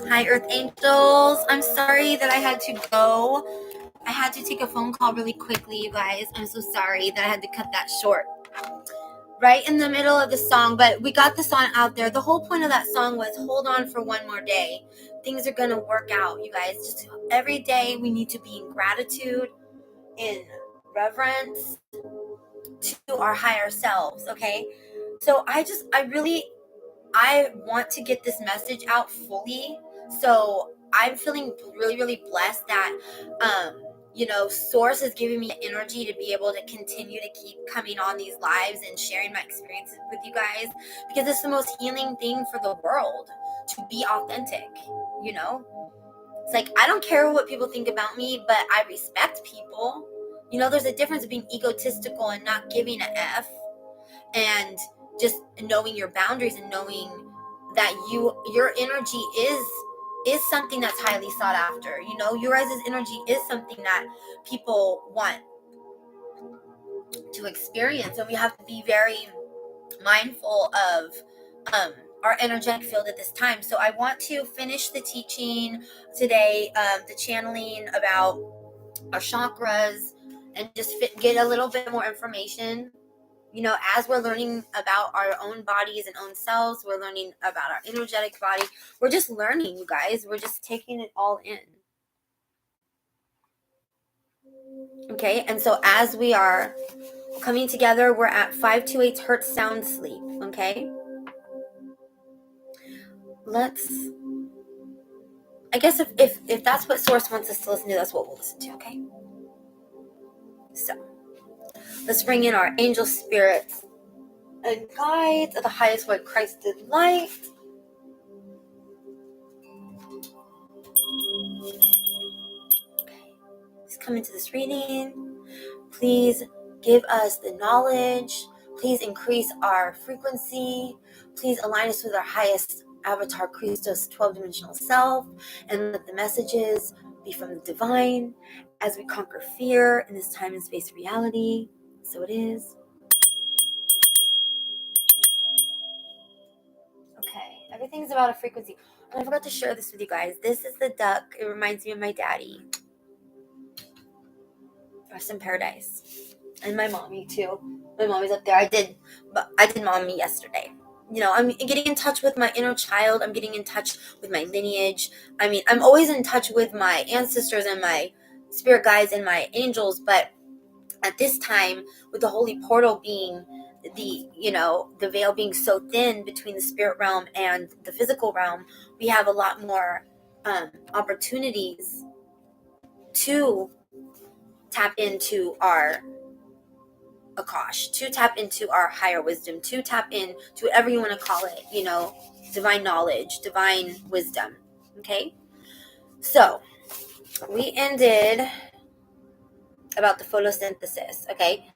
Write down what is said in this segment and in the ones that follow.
Hi, Earth Angels. I'm sorry that I had to go. I had to take a phone call really quickly, you guys. I'm so sorry that I had to cut that short. Right in the middle of the song, but we got the song out there. The whole point of that song was hold on for one more day. Things are going to work out, you guys. Just every day we need to be in gratitude, in reverence to our higher selves, okay? So I want to get this message out fully. So I'm feeling really, really blessed that, Source is giving me energy to be able to continue to keep coming on these lives and sharing my experiences with you guys, because it's the most healing thing for the world to be authentic, you know? It's like, I don't care what people think about me, but I respect people. There's a difference being egotistical and not giving a F, and just knowing your boundaries and knowing that your energy is something that's highly sought after. Your guys' energy is something that people want to experience, and we have to be very mindful of our energetic field at this time. So I want to finish the teaching today, the channeling about our chakras, and just get a little bit more information. As we're learning about our own bodies and own selves, we're learning about our energetic body. We're just learning, you guys. We're just taking it all in. Okay, and so as we are coming together, we're at 528 hertz sound sleep, okay? I guess if that's what Source wants us to listen to, that's what we'll listen to, okay? So, let's bring in our angel spirits and guides of the highest white Christed light. Please come into this reading. Please give us the knowledge. Please increase our frequency. Please align us with our highest avatar, Christos 12-dimensional self, and let the messages be from the divine as we conquer fear in this time and space reality. So it is. Okay, everything's about a frequency. And I forgot to share this with you guys. This is the duck. It reminds me of my daddy. Rest in paradise. And my mommy too. My mommy's up there. I did mommy yesterday. I'm getting in touch with my inner child. I'm getting in touch with my lineage. I'm always in touch with my ancestors and my spirit guides and my angels, but at this time, with the holy portal being the veil being so thin between the spirit realm and the physical realm, we have a lot more opportunities to tap into our Akash, to tap into our higher wisdom, to tap into whatever you want to call it, divine knowledge, divine wisdom. Okay? So, we ended about the photosynthesis, okay?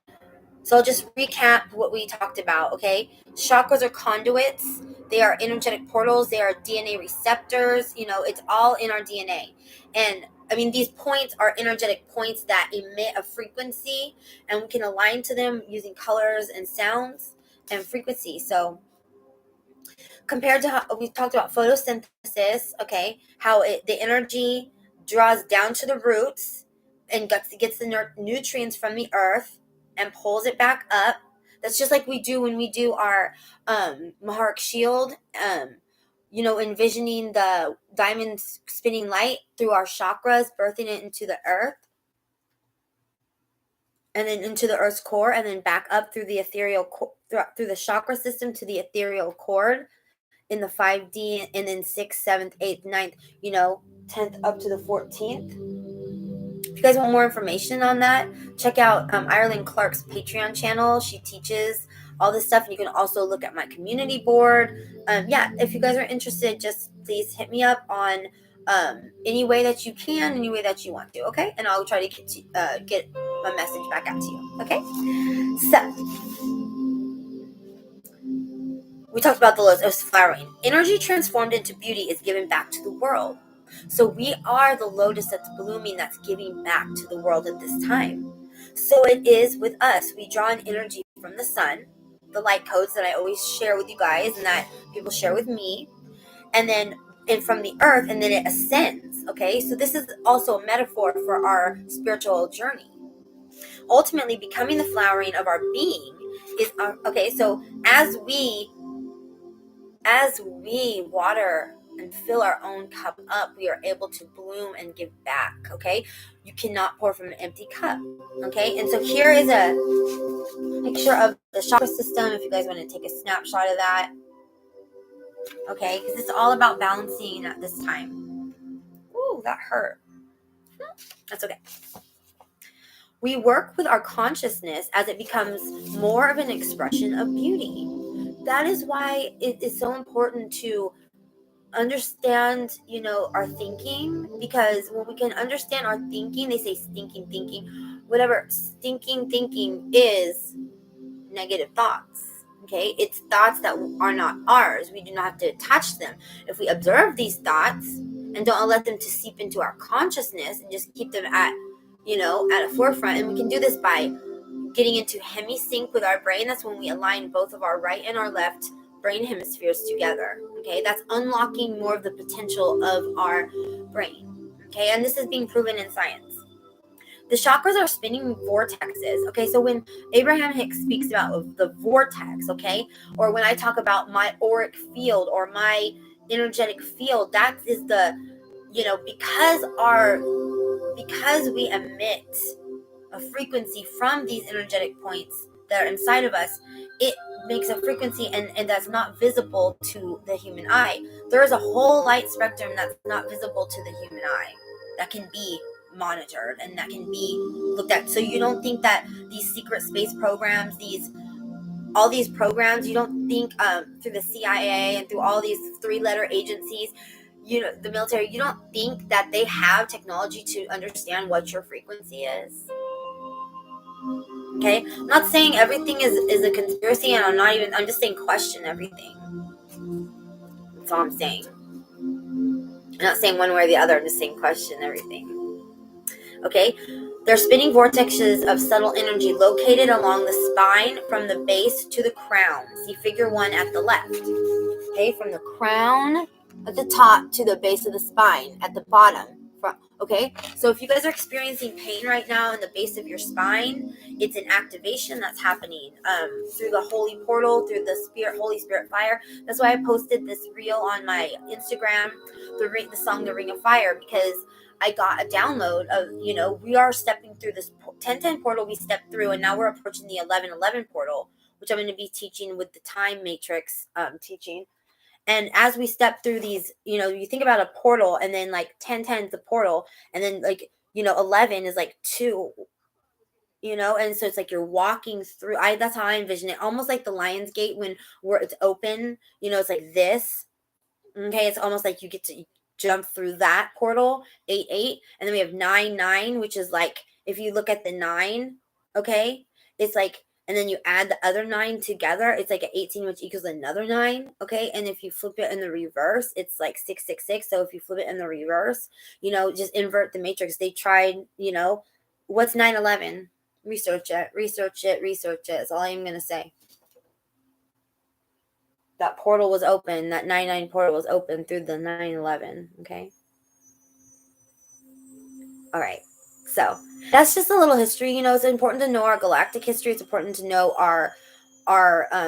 So I'll just recap what we talked about, okay? Chakras are conduits. They are energetic portals. They are DNA receptors. It's all in our DNA. And these points are energetic points that emit a frequency, and we can align to them using colors and sounds and frequency. So compared to how we talked about photosynthesis, okay, how the energy draws down to the roots and gets the nutrients from the earth and pulls it back up. That's just like we do when we do our Maharic shield, envisioning the diamond spinning light through our chakras, birthing it into the earth, and then into the earth's core, and then back up through the ethereal through the chakra system to the ethereal cord in the 5D, and then 6th, 7th, 8th, 9th, 10th up to the 14th. If you guys want more information on that, check out Ireland Clark's Patreon channel. She teaches all this stuff, and you can also look at my community board. If you guys are interested, just please hit me up on any way that you can, any way that you want to, okay? And I'll try to get my message back out to you, okay? So, we talked about the lotus flowering. Energy transformed into beauty is given back to the world. So we are the lotus that's blooming, that's giving back to the world at this time. So it is with us. We draw an energy from the sun, the light codes that I always share with you guys and that people share with me, and then and from the earth, and then it ascends. Okay, so this is also a metaphor for our spiritual journey. Ultimately, becoming the flowering of our being is okay. So as we water and fill our own cup up, we are able to bloom and give back. Okay, you cannot pour from an empty cup. Okay, and so here is a picture of the chakra system if you guys want to take a snapshot of that. Okay, because it's all about balancing at this time. Ooh, that hurt. That's okay. We work with our consciousness as it becomes more of an expression of beauty. That is why it is so important to understand, our thinking, because when we can understand our thinking, they say stinking thinking, whatever stinking thinking is, negative thoughts. Okay, it's thoughts that are not ours. We do not have to attach them. If we observe these thoughts and don't let them to seep into our consciousness and just keep them at a forefront, and we can do this by getting into hemisync with our brain. That's when we align both of our right and our left brain hemispheres together. Okay, that's unlocking more of the potential of our brain. Okay, and this is being proven in science. The chakras are spinning vortexes. Okay, so when Abraham Hicks speaks about the vortex, okay, or when I talk about my auric field or my energetic field, that is the, because we emit a frequency from these energetic points that are inside of us, it makes a frequency and that's not visible to the human eye. There is a whole light spectrum that's not visible to the human eye that can be monitored and that can be looked at. So you don't think that these secret space programs, all these programs, you don't think through the CIA and through all these 3-letter agencies, the military, you don't think that they have technology to understand what your frequency is? Okay, I'm not saying everything is a conspiracy, and I'm just saying question everything. That's all I'm saying. I'm not saying one way or the other, I'm just saying question everything. Okay, they're spinning vortexes of subtle energy located along the spine from the base to the crown. See figure 1 at the left. Okay, from the crown at the top to the base of the spine at the bottom. Okay, so if you guys are experiencing pain right now in the base of your spine, it's an activation that's happening through the holy portal, through the Holy Spirit fire. That's why I posted this reel on my Instagram, the song The Ring of Fire, because I got a download of, we are stepping through this 1010 portal we stepped through, and now we're approaching the 1111 portal, which I'm going to be teaching with the time matrix teaching. And as we step through these, you think about a portal, and then like 1010 is the portal, and then 11 is like 2, and so it's like you're walking through. That's how I envision it, almost like the Lion's Gate where it's open. It's like this. Okay, it's almost like you get to jump through that portal, 8-8, and then we have 9-9, which is like if you look at the 9, okay, it's like. And then you add the other 9 together, it's like an 18, which equals another 9, okay? And if you flip it in the reverse, it's like 666. So if you flip it in the reverse, just invert the matrix. They tried, what's 9/11? Research it. That's all I'm going to say. That portal was open. That 9-9 portal was open through the 9/11, okay? All right. So that's just a little history. It's important to know our galactic history. It's important to know our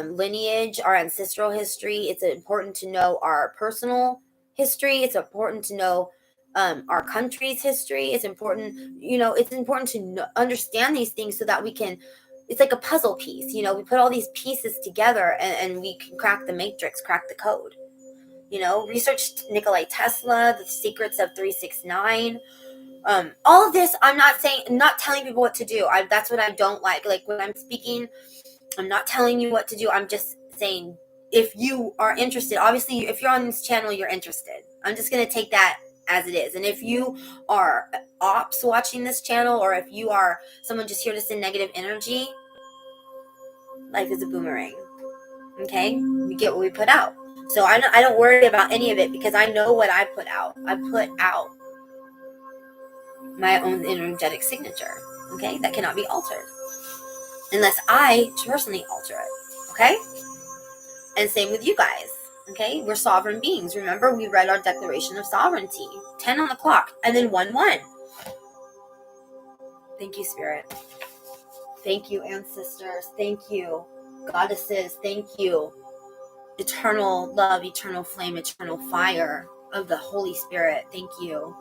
lineage, our ancestral history. It's important to know our personal history. It's important to know our country's history. It's important, it's important to understand these things so that we can, it's like a puzzle piece. We put all these pieces together and we can crack the matrix, crack the code. Research Nikola Tesla, the secrets of 369. All of this, I'm not telling people what to do. That's what I don't like. Like when I'm speaking, I'm not telling you what to do. I'm just saying, if you are interested, obviously, if you're on this channel, you're interested. I'm just going to take that as it is. And if you are ops watching this channel, or if you are someone just here to send negative energy, life is a boomerang. Okay? We get what we put out. So I don't worry about any of it, because I know what I put out. I put out my own energetic signature, okay, that cannot be altered unless I personally alter it. Okay? And same with you guys. Okay? We're sovereign beings. Remember, we read our Declaration of Sovereignty. 10 on the clock. And then 1-1. Thank you, Spirit. Thank you, ancestors. Thank you, goddesses. Thank you, eternal love, eternal flame, eternal fire of the Holy Spirit. Thank you.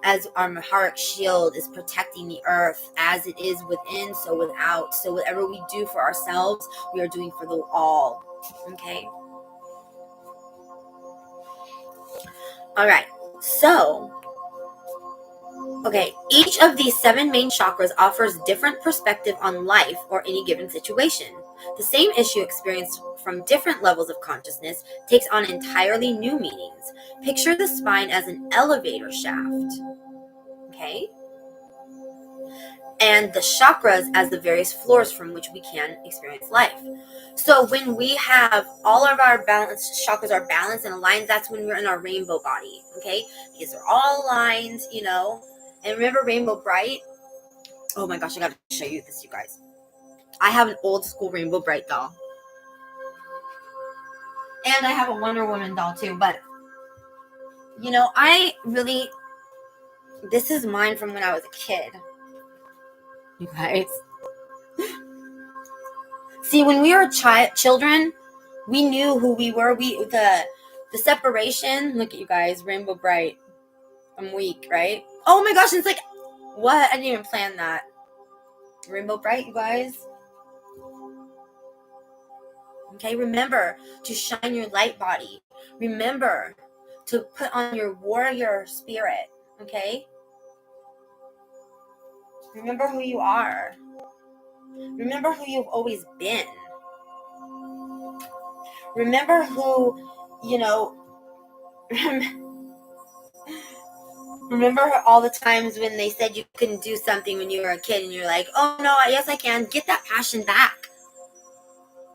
As our Maharic shield is protecting the earth, as it is within, so without. So whatever we do for ourselves, we are doing for the all. Okay? All right. So, okay, each of these 7 main chakras offers different perspective on life or any given situation. The same issue experienced from different levels of consciousness takes on entirely new meanings. Picture the spine as an elevator shaft, okay? And the chakras as the various floors from which we can experience life. So when we have all of our balanced chakras are balanced and aligned, that's when we're in our rainbow body, okay? Because they're all aligned, you know. And remember Rainbow Bright? Oh my gosh, I gotta show you this, you guys. I have an old school Rainbow Bright doll. And I have a Wonder Woman doll too, but you know, this is mine from when I was a kid. You guys. See, when we were children, we knew who we were. The separation. Look at you guys, Rainbow Bright. I'm weak, right? Oh my gosh, it's like, what? I didn't even plan that. Rainbow Bright, you guys. Okay, remember to shine your light body. Remember to put on your warrior spirit. Okay? Remember who you are. Remember who you've always been. Remember who, you know, remember all the times when they said you couldn't do something when you were a kid and you're like, oh no, yes I can. Get that passion back.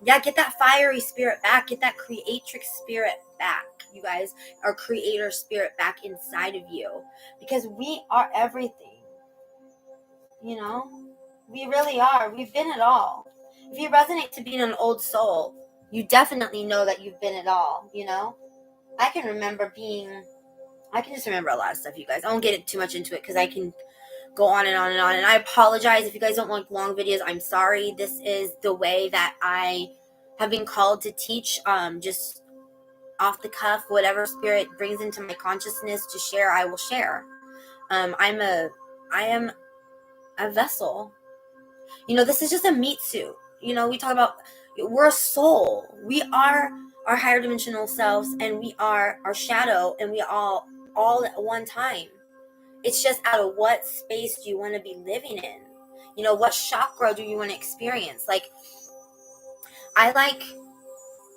Yeah, get that fiery spirit back. Get that creatrix spirit back, you guys. Our creator spirit back inside of you. Because we are everything. You know? We really are. We've been it all. If you resonate to being an old soul, you definitely know that you've been it all, you know? I can just remember a lot of stuff, you guys. I won't get too much into it because I can go on and on and on. And I apologize if you guys don't like long videos. I'm sorry. This is the way that I have been called to teach, just off the cuff, whatever spirit brings into my consciousness to share, I will share. I am a vessel. You know, this is just a meat suit. You know, we talk about, we're a soul. We are our higher dimensional selves, and we are our shadow, and we all at one time. It's just out of what space do you want to be living in? You know, what chakra do you want to experience? Like,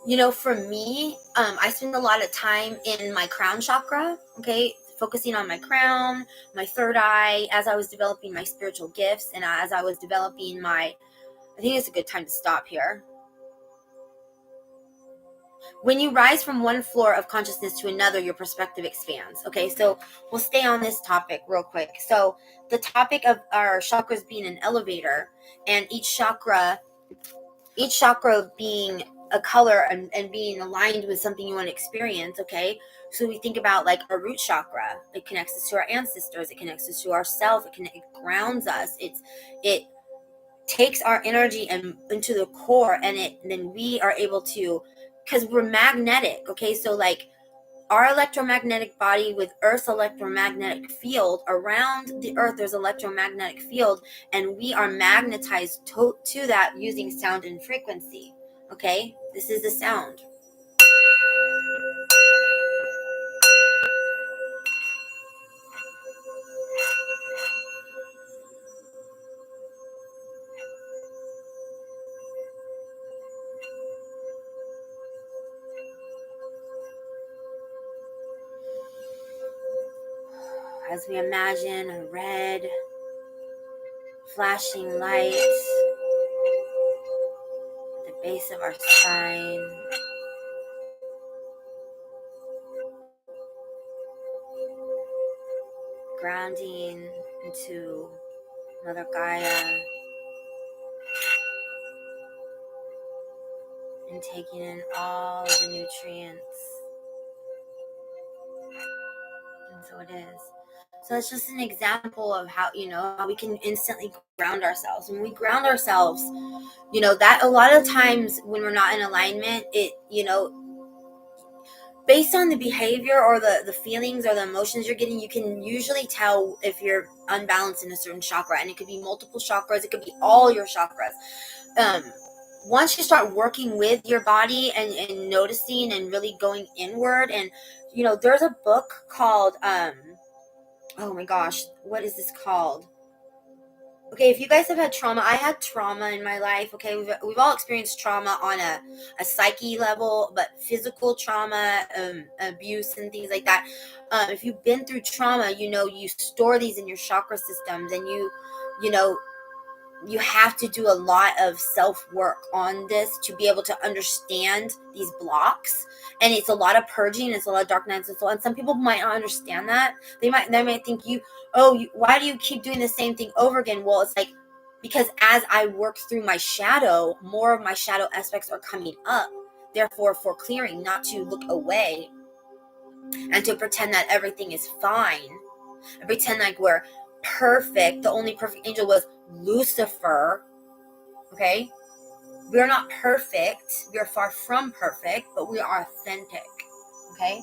you know, for me, I spend a lot of time in my crown chakra, okay? Focusing on my crown, my third eye, as I was developing my spiritual gifts, and as I was developing I think it's a good time to stop here. When you rise from one floor of consciousness to another, your perspective expands. Okay, so we'll stay on this topic real quick. So the topic of our chakras being an elevator, and each chakra being a color and being aligned with something you want to experience. Okay, so we think about like our root chakra. It connects us to our ancestors. It connects us to ourselves. It grounds us. It takes our energy and into the core, and then we are able to, because we're magnetic. Okay, so like our electromagnetic body with Earth's electromagnetic field, around the Earth there's electromagnetic field, and we are magnetized to that using sound and frequency. Okay, this is the sound. As we imagine a red flashing light at the base of our spine, grounding into Mother Gaia, and taking in all of the nutrients. And so it is. So it's just an example of how, how we can instantly ground ourselves. When we ground ourselves, that a lot of times when we're not in alignment, it, based on the behavior or the feelings or the emotions you're getting, you can usually tell if you're unbalanced in a certain chakra. And it could be multiple chakras. It could be all your chakras. Once you start working with your body and noticing and really going inward, and there's a book called oh my gosh, what is this called? Okay, if you guys have had trauma, I had trauma in my life. Okay, we've all experienced trauma on a psyche level, but physical trauma, abuse and things like that. If you've been through trauma, you store these in your chakra systems, and you have to do a lot of self-work on this to be able to understand these blocks. And it's a lot of purging, it's a lot of dark nights and so on. Some people might not understand that. They might think why do you keep doing the same thing over again? Well, it's like, because as I work through my shadow, more of my shadow aspects are coming up. Therefore, for clearing, not to look away and to pretend that everything is fine and pretend like we're perfect. The only perfect angel was Lucifer. Okay, we are not perfect. We are far from perfect, but we are authentic. Okay,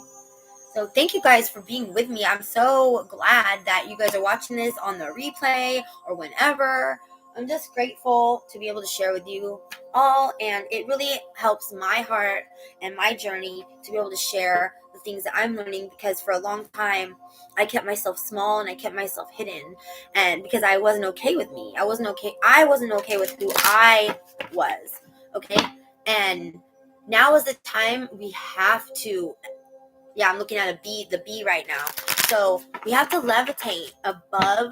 so thank you guys for being with me. I'm so glad that you guys are watching this on the replay or whenever. I'm just grateful to be able to share with you all, and it really helps my heart and my journey to be able to share the things that I'm learning, because for a long time I kept myself small and I kept myself hidden, and because I wasn't okay with me. I wasn't okay with who I was. Okay, and now is the time we have to, yeah, I'm looking at the bee right now. So we have to levitate above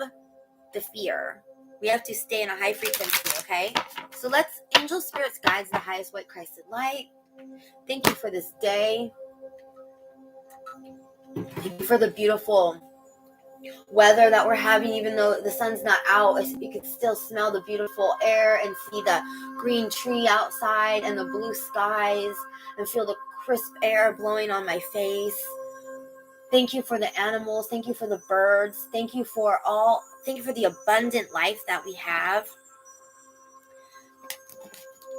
the fear. We have to stay in a high frequency, okay? So let's, angel spirits, guides, the highest white Christed light. Thank you for this day. Thank you for the beautiful weather that we're having, even though the sun's not out. You can still smell the beautiful air and see the green tree outside and the blue skies and feel the crisp air blowing on my face. Thank you for the animals. Thank you for the birds. Thank you for the abundant life that we have.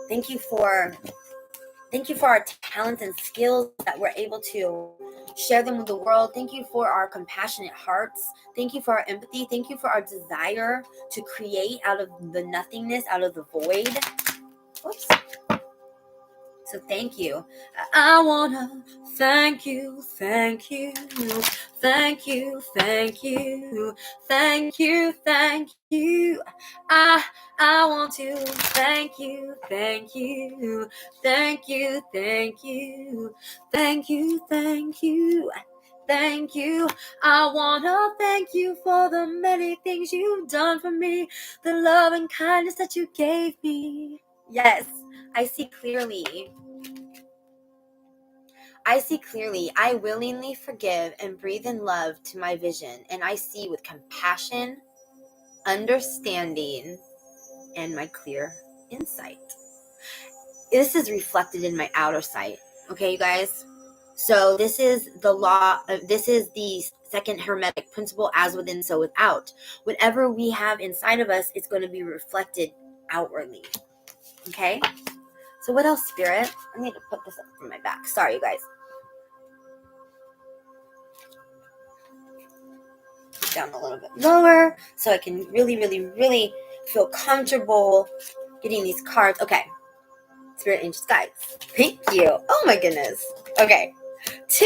Thank you for our talents and skills that we're able to share them with the world. Thank you for our compassionate hearts. Thank you for our empathy. Thank you for our desire to create out of the nothingness, out of the void. Oops. So thank you. I wanna thank you, thank you, thank you, thank you, thank you, thank you. I want to thank you, thank you, thank you, thank you, thank you, thank you. Thank you. I wanna thank you for the many things you've done for me, the love and kindness that you gave me. Yes, I see clearly. I see clearly. I willingly forgive and breathe in love to my vision, and I see with compassion, understanding, and my clear insight. This is reflected in my outer sight. Okay, you guys? So this is the law. This is the second hermetic principle: as within, so without. Whatever we have inside of us, it's going to be reflected outwardly. Okay? So what else, Spirit? I need to put this up from my back. Sorry, you guys. Down a little bit lower so I can really, really, really feel comfortable getting these cards. Okay. Spirit Angels Guides. Thank you. Oh my goodness. Okay. 2.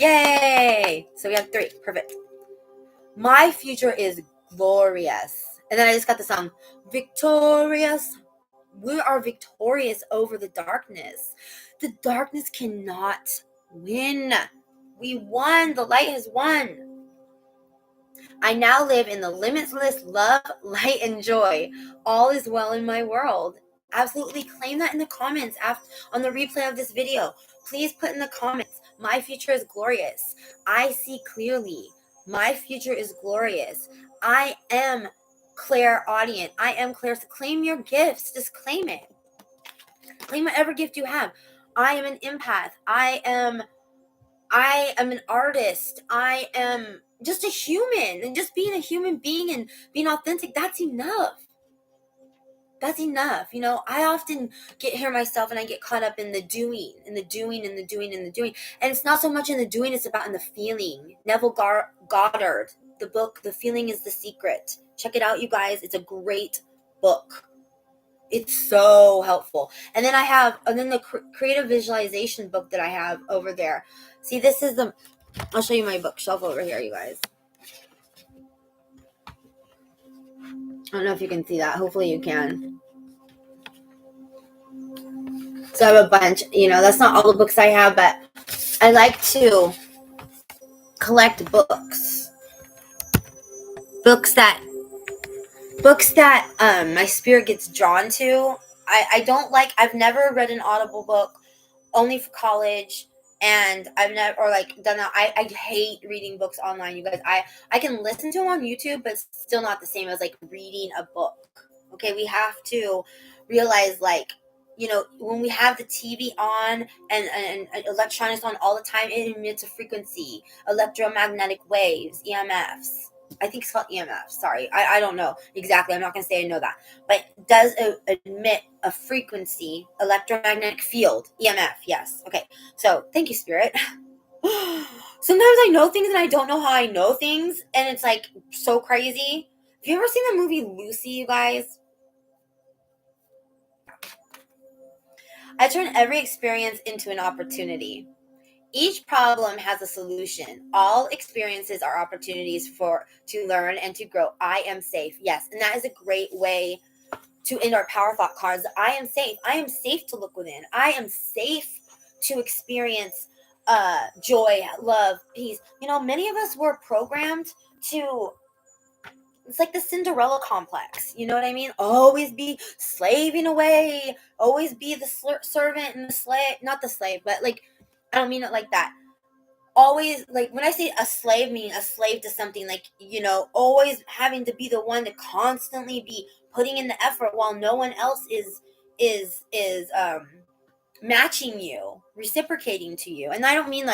Yay. So we have 3. Perfect. My future is glorious. And then I just got the song, victorious. We are victorious over the darkness. The darkness cannot win. We won. The light has won. I now live in the limitless love, light, and joy. All is well in my world. Absolutely claim that in the comments on the replay of this video. Please put in the comments, my future is glorious. I see clearly. My future is glorious. I am clairaudient. I am clair. Claim your gifts. Just claim it. Claim whatever gift you have. I am an empath. I am an artist. I am just a human, and just being a human being and being authentic, that's enough. That's enough. I often hear myself and I get caught up in the doing and the doing and the doing and the doing. And it's not so much in the doing, it's about in the feeling. Neville Goddard, the book, The Feeling is the Secret. Check it out, you guys. It's a great book. It's so helpful. And then the creative visualization book that I have over there. See, I'll show you my bookshelf over here, you guys. I don't know if you can see that. Hopefully you can. So I have a bunch, that's not all the books I have, but I like to collect books. Books that my spirit gets drawn to. I've never read an Audible book, only for college, and I've never done that. I hate reading books online, you guys. I can listen to them on YouTube, but it's still not the same as reading a book. Okay, we have to realize when we have the TV on and electronics on all the time, it emits a frequency, electromagnetic waves, EMFs. I think it's called EMF. Sorry, I don't know exactly. I'm not going to say I know that. But it does emit a frequency, electromagnetic field, EMF, yes. Okay, so thank you, Spirit. Sometimes I know things and I don't know how I know things, and it's so crazy. Have you ever seen the movie Lucy, you guys? I turn every experience into an opportunity. Each problem has a solution. All experiences are opportunities to learn and to grow. I am safe. Yes, and that is a great way to end our power thought cards. I am safe. I am safe to look within. I am safe to experience joy, love, peace. Many of us were programmed to. It's like the Cinderella complex. You know what I mean? Always be slaving away. Always be the servant and the slave. Not the slave, but I don't mean it like that. Always, when I say a slave, meaning a slave to something, always having to be the one to constantly be putting in the effort while no one else is matching you, reciprocating to you. And I don't mean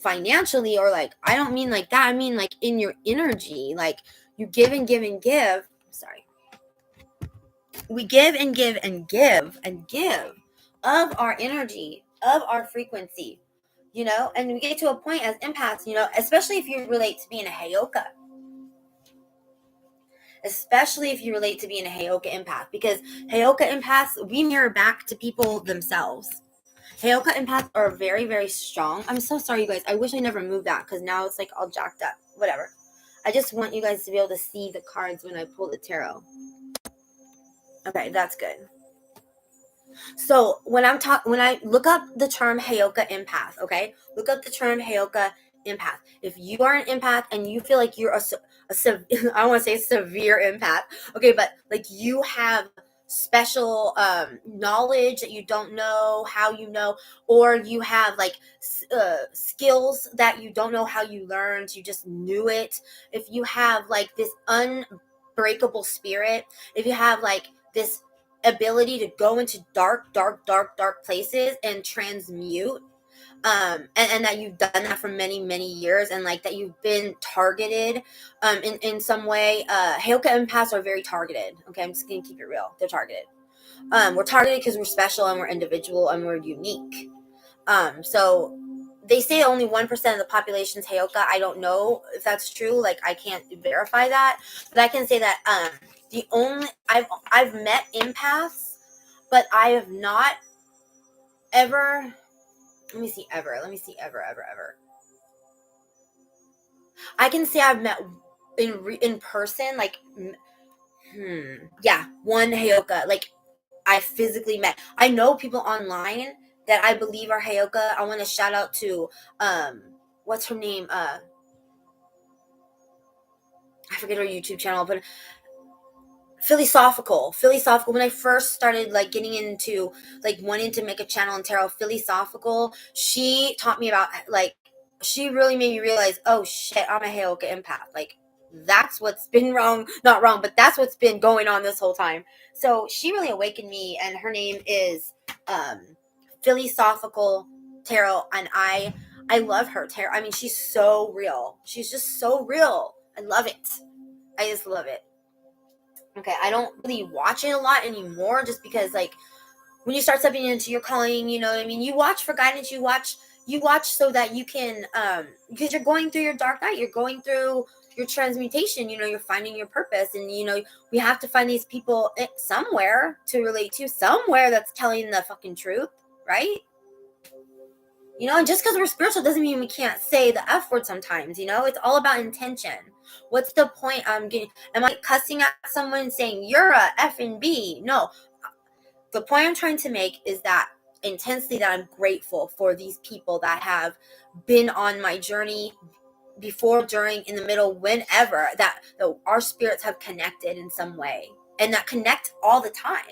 financially, or I don't mean that. I mean in your energy, you give and give and give. Sorry. We give and give and give and give of our energy, of our frequency. And we get to a point as empaths, especially if you relate to being a Heyoka. Especially if you relate to being a Heyoka empath, because Heyoka empaths, we mirror back to people themselves. Heyoka empaths are very, very strong. I'm so sorry, you guys. I wish I never moved that, because now it's all jacked up. Whatever. I just want you guys to be able to see the cards when I pull the tarot. Okay, that's good. So when I look up the term Heyoka empath, okay, look up the term Heyoka empath. If you are an empath and you feel like you're I don't want to say severe empath, okay, but you have special knowledge that you don't know how you know, or you have skills that you don't know how you learned, you just knew it. If you have this unbreakable spirit, if you have this ability to go into dark places and transmute, and that you've done that for many years, and that you've been targeted in some way. Heyoka empaths are very targeted. Okay, I'm just gonna keep it real. They're targeted. We're targeted because we're special and we're individual and we're unique. So they say only 1% of the population's Heyoka. I don't know if that's true. I can't verify that, but I can say that I've met empaths, but I have not ever. Let me see ever. I can say I've met in person, one Heyoka. I physically met. I know people online that I believe are Heyoka. I want to shout out to what's her name? I forget her YouTube channel, but Philosophical. When I first started getting into wanting to make a channel in tarot, Philosophical, she taught me about she really made me realize, oh shit, I'm a Heyoka empath. That's what's been wrong, not wrong, but that's what's been going on this whole time. So she really awakened me, and her name is Philosophical Tarot, and I love her tarot. I mean, she's so real. She's just so real. I love it. I just love it. Okay, I don't really watch it a lot anymore, just because like when you start stepping into your calling, you know what I mean? You watch for guidance, you watch so that you can because you're going through your dark night, you're going through your transmutation, you know, you're finding your purpose, and you know, we have to find these people somewhere to relate to, somewhere that's telling the fucking truth, right? You know, and just because we're spiritual doesn't mean we can't say the F word sometimes, you know? It's all about intention. What's the point? Am I cussing at someone saying you're a F and B? No. The point I'm trying to make is that intensely that I'm grateful for these people that have been on my journey before, during, in the middle, whenever, that our spirits have connected in some way, and that connect all the time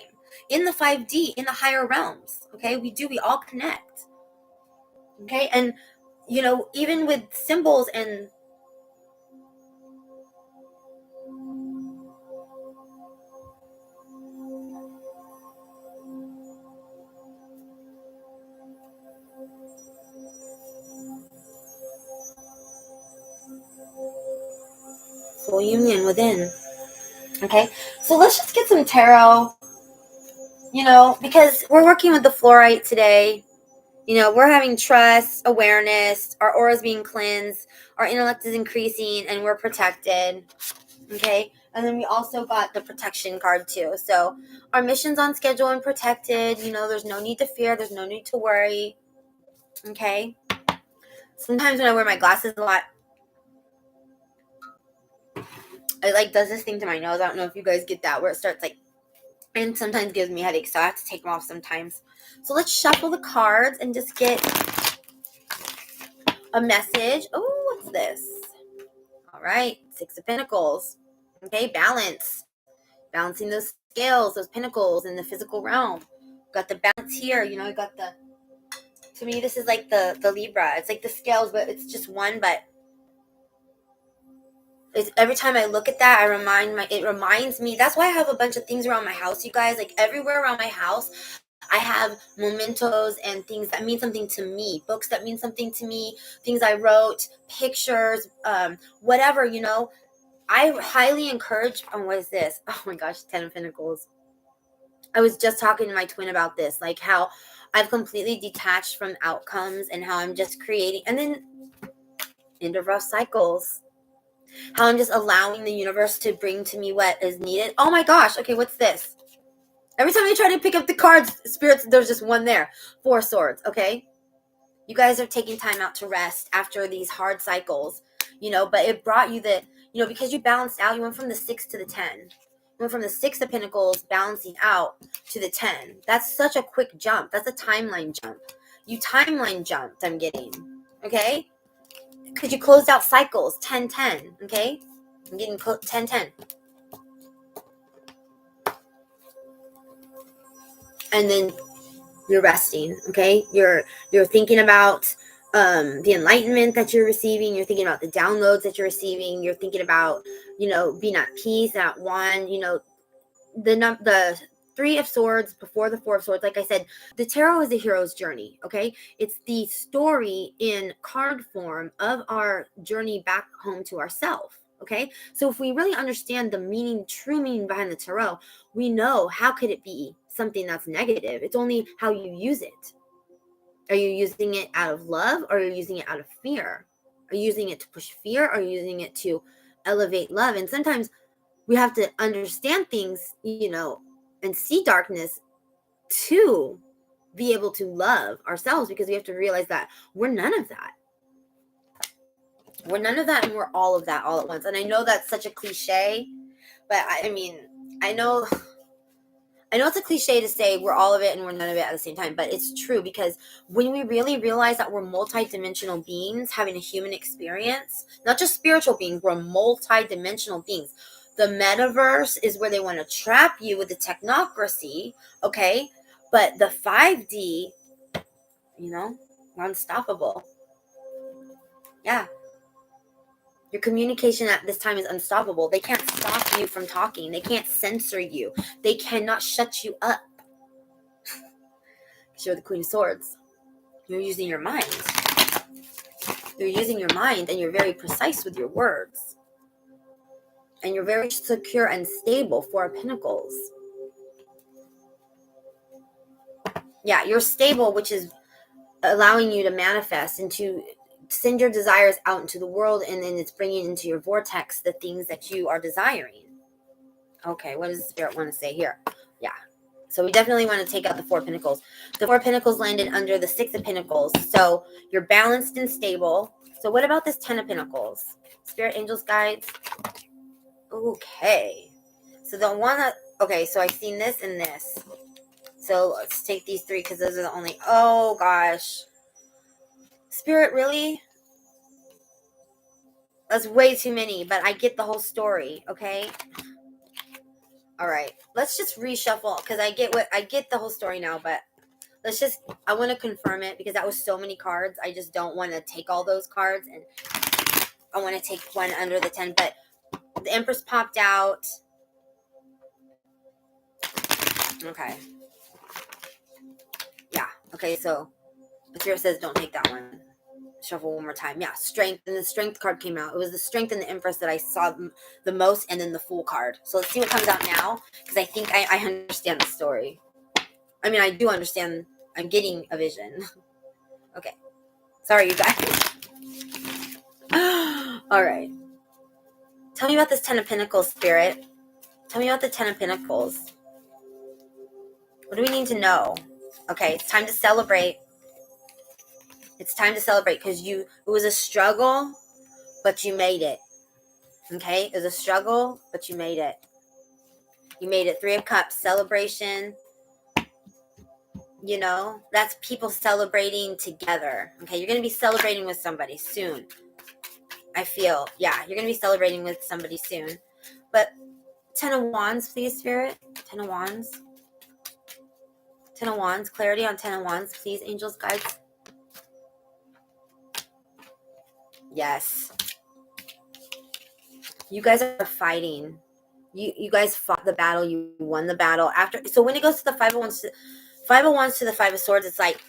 in the 5D, in the higher realms. Okay, we all connect. Okay, and you know, even with symbols and soul union within. Okay, so let's just get some tarot, you know, because we're working with the fluorite today. You know, we're having trust, awareness, our aura is being cleansed, our intellect is increasing, and we're protected. Okay, and then we also got the protection card too. So our mission's on schedule and protected. You know, there's no need to fear, there's no need to worry. Okay, sometimes when I wear my glasses a lot, it like does this thing to my nose. I don't know if you guys get that, where it starts like, and sometimes gives me headaches, so I have to take them off sometimes. So let's shuffle the cards and just get a message. Oh, what's this? All right, Six of Pentacles. Okay, balance. Balancing those scales, those pinnacles in the physical realm. Got the balance here. You know, I got the, to me, this is like the Libra. It's like the scales, but it's just one, but it's, every time I look at that, it reminds me. That's why I have a bunch of things around my house, you guys. Like everywhere around my house, I have mementos and things that mean something to me, books that mean something to me, things I wrote, pictures, whatever, you know. I highly encourage, oh, what is this? Oh my gosh, 10 of Pentacles. I was just talking to my twin about this, like how I've completely detached from outcomes and how I'm just creating, and then end of rough cycles, how I'm just allowing the universe to bring to me what is needed. Oh my gosh, okay, what's this? Every time I try to pick up the cards, spirits, there's just one there. Four of Swords, okay? You guys are taking time out to rest after these hard cycles, you know, but it brought you the, you know, because you balanced out, you went from the 6 to the 10. You went from the 6 of Pentacles balancing out to the 10. That's such a quick jump. That's a timeline jump. You timeline jumped, I'm getting, okay? Because you closed out cycles, 10-10, okay? I'm getting 10-10. And then you're resting, okay? You're thinking about the enlightenment that you're receiving. You're thinking about the downloads that you're receiving. You're thinking about, you know, being at peace, at one. You know, the Three of Swords before the Four of Swords. Like I said, the tarot is a hero's journey, okay? It's the story in card form of our journey back home to ourself. Okay, so if we really understand the meaning, true meaning behind the tarot, we know how could it be something that's negative. It's only how you use it. Are you using it out of love, or are you using it out of fear? Are you using it to push fear, or are you using it to elevate love? And sometimes we have to understand things, you know, and see darkness to be able to love ourselves, because we have to realize that we're none of that. We're none of that, and we're all of that all at once. And I know that's such a cliche, but I mean, I know it's a cliche to say we're all of it and we're none of it at the same time, but it's true, because when we really realize that we're multi-dimensional beings having a human experience, not just spiritual beings, we're multi-dimensional beings. The metaverse is where they want to trap you with the technocracy, okay? But the 5D, you know, we're unstoppable. Yeah. Your communication at this time is unstoppable. They can't stop you from talking. They can't censor you. They cannot shut you up. Because you're the Queen of Swords. You're using your mind. You're using your mind, and you're very precise with your words. And you're very secure and stable. Four of Pentacles. Yeah, you're stable, which is allowing you to manifest and to send your desires out into the world, and then it's bringing into your vortex the things that you are desiring. Okay, what does the Spirit want to say here? Yeah. So we definitely want to take out the Four of Pentacles. The Four of Pentacles landed under the Six of Pentacles. So you're balanced and stable. So what about this Ten of Pentacles? Spirit, angels, guides. Okay. So the one that, okay, so I've seen this and this. So let's take these three because those are the only, oh gosh. Spirit, really? That's way too many, but I get the whole story, okay? All right. Let's just reshuffle because I get the whole story now, but I want to confirm it because that was so many cards. I just don't want to take all those cards, and I want to take one under the 10, but the Empress popped out. Okay. Yeah. Okay, so the Spirit says don't take that one. Shuffle one more time. Yeah, Strength, and the Strength card came out. It was the Strength and the Empress that I saw the most, and then the Fool card. So let's see what comes out now, because I think I understand the story. I mean, I do understand. I'm getting a vision. Okay. Sorry, you guys. All right. Tell me about this Ten of Pentacles, Spirit. Tell me about the Ten of Pentacles. What do we need to know? Okay, it's time to celebrate. It's time to celebrate because it was a struggle, but you made it. Okay, it was a struggle, but you made it. You made it. Three of Cups, celebration. You know, that's people celebrating together. Okay, you're going to be celebrating with somebody soon. I feel, yeah, you're going to be celebrating with somebody soon. But Ten of Wands, please, Spirit. Ten of Wands. Ten of Wands. Clarity on Ten of Wands, please, angels, guides. Yes. You guys are fighting. You guys fought the battle. You won the battle. So when it goes to the Five of Wands to the Five of Swords, it's like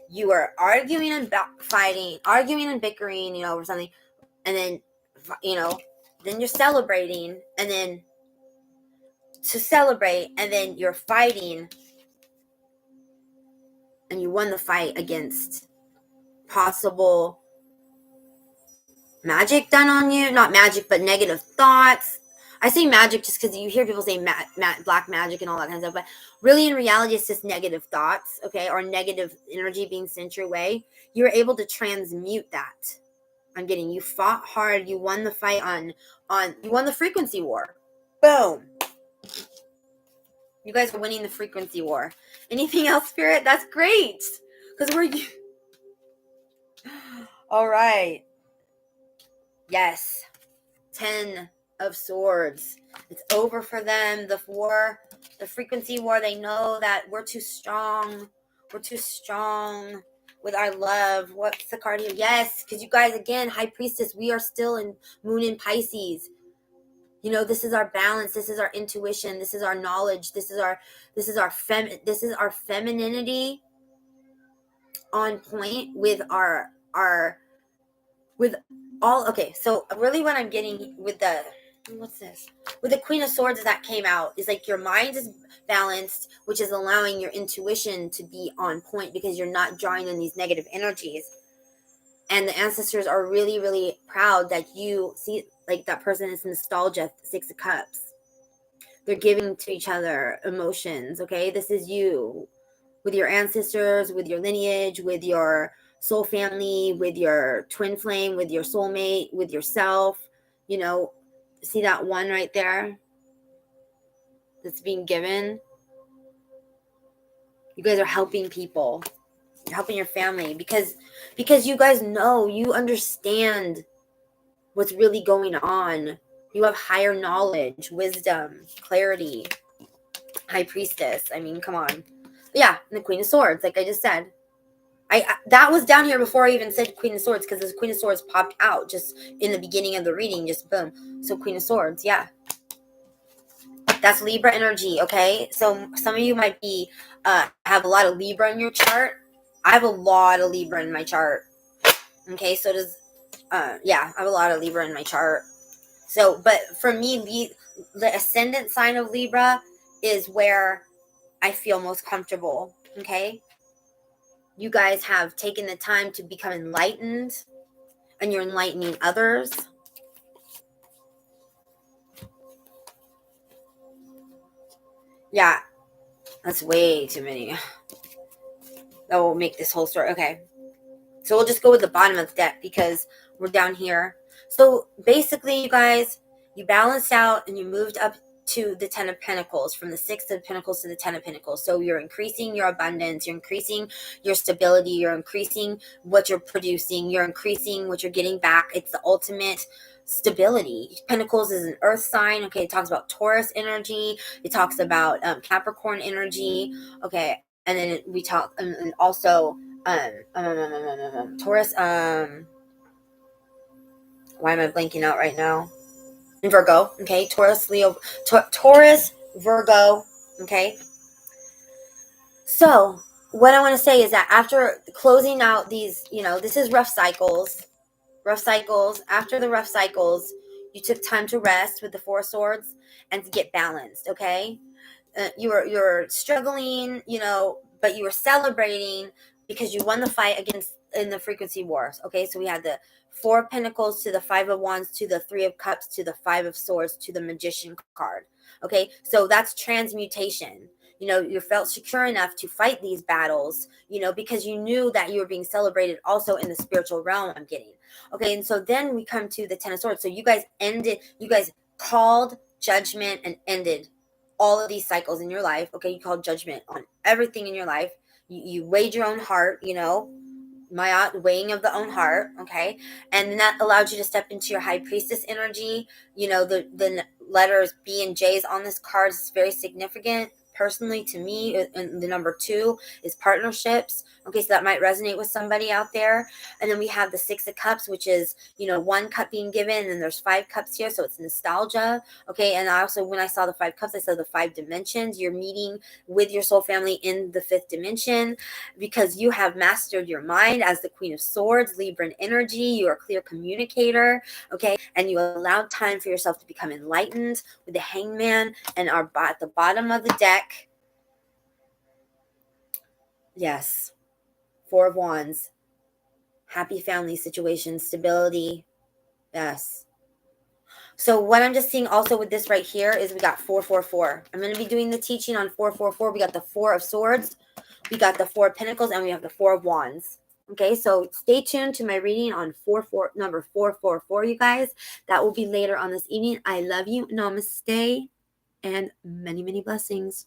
you were arguing and fighting, arguing and bickering, you know, over something. And then, you know, then you're celebrating. And then to celebrate. And then you're fighting. And you won the fight against possible magic done on you. Not magic, but negative thoughts. I say magic just because you hear people say black magic and all that kind of stuff, but really in reality it's just negative thoughts, okay, or negative energy being sent your way. You're able to transmute that. I'm getting, you fought hard, you won the fight you won the frequency war. Boom. You guys are winning the frequency war. Anything else, Spirit? That's great. Because all right. Yes. 10 of Swords. It's over for them. The frequency war, they know that we're too strong. We're too strong with our love. What's the card here? Yes, because you guys, again, High Priestess, we are still in Moon in Pisces. You know, this is our balance. This is our intuition. This is our knowledge. This is our femininity on point with with all. Okay, so really what I'm getting with what's this? With the Queen of Swords that came out is like your mind is balanced, which is allowing your intuition to be on point because you're not drawing in these negative energies. And the ancestors are really, really proud that you see, like, that person is nostalgia, Six of Cups. They're giving to each other emotions, okay? This is you with your ancestors, with your lineage, with your soul family, with your twin flame, with your soulmate, with yourself. You know, see that one right there that's being given? You guys are helping people. You're helping your family because you guys know, you understand what's really going on. You have higher knowledge, wisdom, clarity. High Priestess. I mean, come on. But yeah, and the Queen of Swords, like I just said. That was down here before I even said Queen of Swords, because this Queen of Swords popped out just in the beginning of the reading, just boom. So Queen of Swords, yeah. That's Libra energy, okay? So some of you might be have a lot of Libra in your chart. I have a lot of Libra in my chart. Okay, so does yeah, I have a lot of Libra in my chart. So, but for me, the ascendant sign of Libra is where I feel most comfortable. Okay, you guys have taken the time to become enlightened, and you're enlightening others. Yeah, that's way too many. That will make this whole story. Okay, so we'll just go with the bottom of the deck because we're down here. So basically, you guys, you balanced out and you moved up to the 10 of Pentacles, from the 6 of Pentacles to the 10 of Pentacles. So you're increasing your abundance, you're increasing your stability, you're increasing what you're producing, you're increasing what you're getting back. It's the ultimate stability. Pentacles is an earth sign. Okay, it talks about Taurus energy, it talks about Capricorn energy. Okay, and then we talk, and also Taurus, why am I blanking out right now? And Virgo, okay, Taurus, Leo, Taurus, Virgo, okay. So what I want to say is that after closing out these, this is rough cycles. After the rough cycles, you took time to rest with the Four of Swords and to get balanced, okay. You're struggling, but you were celebrating because you won the fight against in the frequency wars. Okay, so we had the Four of Pentacles to the Five of Wands to the Three of Cups to the Five of Swords to the Magician card. Okay, so that's transmutation. You felt secure enough to fight these battles, because you knew that you were being celebrated also in the spiritual realm. I'm getting okay, and so then we come to the Ten of Swords. So you guys called judgment and ended all of these cycles in your life. Okay, you called judgment on everything in your life. You weighed your own heart, my weighing of the own heart. Okay, and then that allowed you to step into your high priestess energy. The letters B and J's on this card is very significant personally to me. And the number 2 is partnerships. Okay, so that might resonate with somebody out there. And then we have the Six of Cups, which is, one cup being given, and there's 5 cups here, so it's nostalgia. Okay, and I also, when I saw the 5 cups, I saw the 5 dimensions. You're meeting with your soul family in the 5th dimension because you have mastered your mind as the Queen of Swords, Libran energy. You're a clear communicator, okay, and you allowed time for yourself to become enlightened with the Hangman. And are at the bottom of the deck, yes, Four of Wands, happy family situation, stability, yes. So what I'm just seeing also with this right here is we got 444. I'm going to be doing the teaching on 444. We got the Four of Swords, we got the Four of Pentacles, and we have the Four of Wands. Okay, so stay tuned to my reading on number 444, you guys. That will be later on this evening. I love you. Namaste, and many, many blessings.